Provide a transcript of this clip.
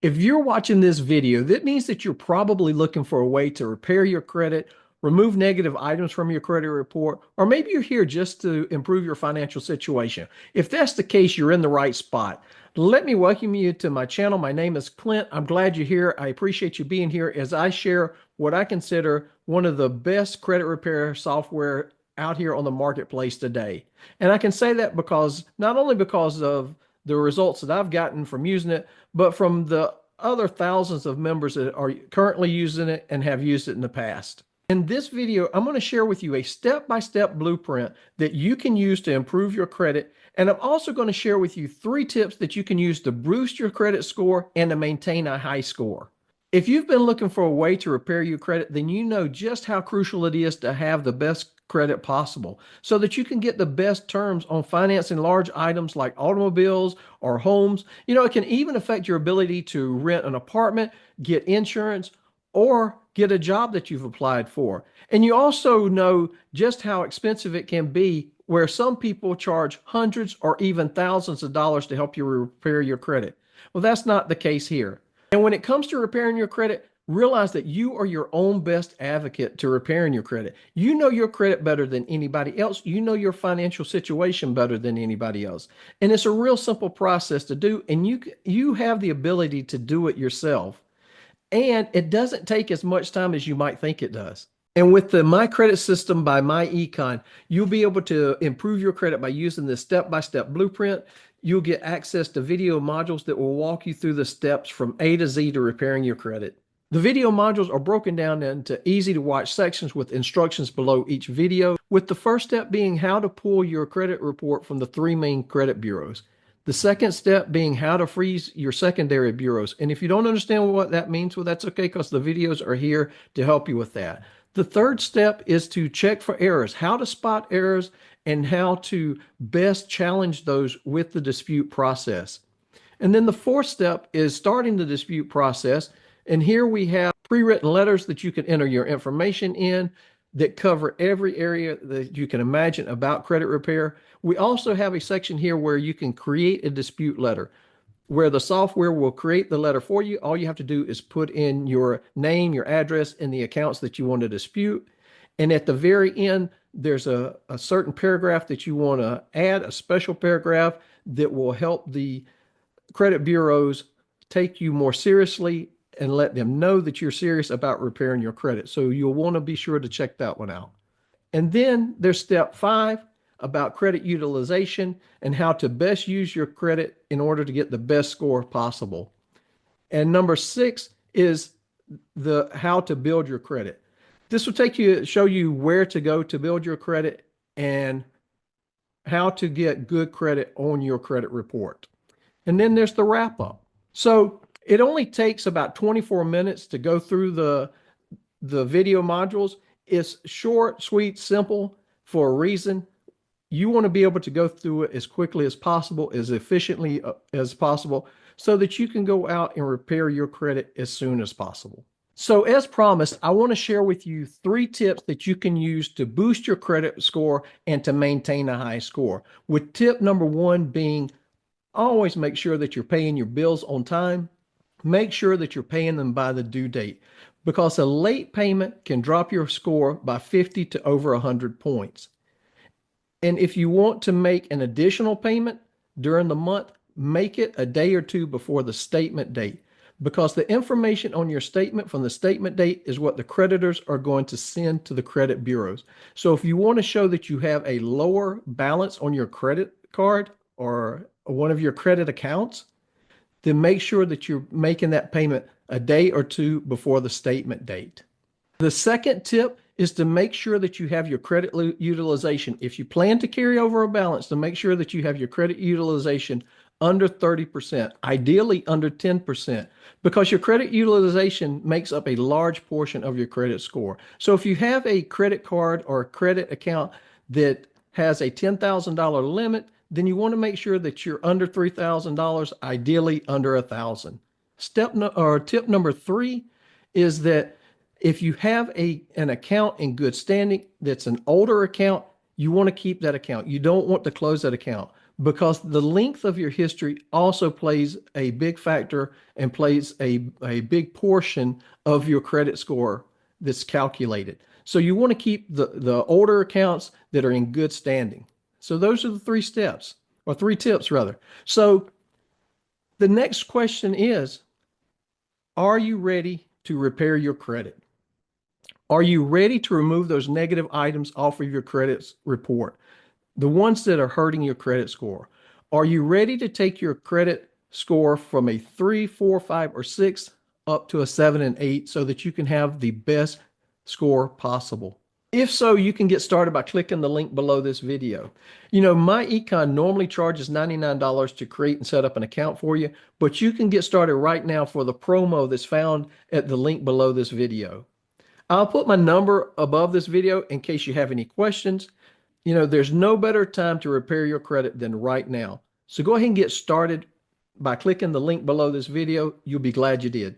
If you're watching this video, that means that you're probably looking for a way to repair your credit, remove negative items from your credit report, or maybe you're here just to improve your financial situation. If that's the case, you're in the right spot. Let me welcome you to my channel. My name is Clint. I'm glad you're here. I appreciate you being here as I share what I consider one of the best credit repair software out here on the marketplace today. And I can say that because not only because of the results that I've gotten from using it, but from the other thousands of members that are currently using it and have used it in the past. In this video, I'm going to share with you a step-by-step blueprint that you can use to improve your credit. And I'm also going to share with you 3 tips that you can use to boost your credit score and to maintain a high score. If you've been looking for a way to repair your credit, then you know just how crucial it is to have the best credit possible so that you can get the best terms on financing large items like automobiles or homes. It can even affect your ability to rent an apartment, get insurance, or get a job that you've applied for. And you also know just how expensive it can be, where some people charge hundreds or even thousands of dollars to help you repair your credit. Well, that's not the case here. And when it comes to repairing your credit, realize that you are your own best advocate to repairing your credit. You know your credit better than anybody else. You know your financial situation better than anybody else. And it's a real simple process to do, and you have the ability to do it yourself. And it doesn't take as much time as you might think it does. And with the MyCredit System by myEcon, you'll be able to improve your credit by using this step-by-step blueprint. You'll get access to video modules that will walk you through the steps from A to Z to repairing your credit. The video modules are broken down into easy to watch sections with instructions below each video, with the first step being how to pull your credit report from the 3 main credit bureaus. The second step being how to freeze your secondary bureaus. And if you don't understand what that means, well, that's okay, because the videos are here to help you with that. The third step is to check for errors, how to spot errors, and how to best challenge those with the dispute process. And then the fourth step is starting the dispute process. And here we have pre-written letters that you can enter your information in that cover every area that you can imagine about credit repair. We also have a section here where you can create a dispute letter, where the software will create the letter for you. All you have to do is put in your name, your address, and the accounts that you want to dispute. And at the very end, there's a certain paragraph that you want to add, a special paragraph that will help the credit bureaus take you more seriously and let them know that you're serious about repairing your credit. So you'll want to be sure to check that one out. And then there's step 5 about credit utilization and how to best use your credit in order to get the best score possible. And number 6 is the how to build your credit. This will show you where to go to build your credit and how to get good credit on your credit report. And then there's the wrap up. So it only takes about 24 minutes to go through the video modules. It's short, sweet, simple for a reason. You want to be able to go through it as quickly as possible, as efficiently as possible, so that you can go out and repair your credit as soon as possible. So as promised, I want to share with you 3 tips that you can use to boost your credit score and to maintain a high score. With tip number 1 being, always make sure that you're paying your bills on time. Make sure that you're paying them by the due date, because a late payment can drop your score by 50 to over 100 points. And if you want to make an additional payment during the month, make it a day or 2 before the statement date, because the information on your statement from the statement date is what the creditors are going to send to the credit bureaus. So if you want to show that you have a lower balance on your credit card or one of your credit accounts, then make sure that you're making that payment a day or 2 before the statement date. The second tip is to make sure that you have your credit utilization. If you plan to carry over a balance, to make sure that you have your credit utilization under 30%, ideally under 10%, because your credit utilization makes up a large portion of your credit score. So if you have a credit card or a credit account that has a $10,000 limit, then you want to make sure that you're under $3,000, ideally under $1,000. Tip number 3 is that if you have an account in good standing that's an older account, you want to keep that account. You don't want to close that account, because the length of your history also plays a big factor and plays a big portion of your credit score that's calculated. So you want to keep the older accounts that are in good standing. So those are the three steps, or three tips rather. So the next question is, are you ready to repair your credit? Are you ready to remove those negative items off of your credit report? The ones that are hurting your credit score. Are you ready to take your credit score from a 3, 4, 5, or 6 up to a 7 and 8 so that you can have the best score possible? If so, you can get started by clicking the link below this video. You know, myEcon normally charges $99 to create and set up an account for you, but you can get started right now for the promo that's found at the link below this video. I'll put my number above this video in case you have any questions. You know, there's no better time to repair your credit than right now. So go ahead and get started by clicking the link below this video. You'll be glad you did.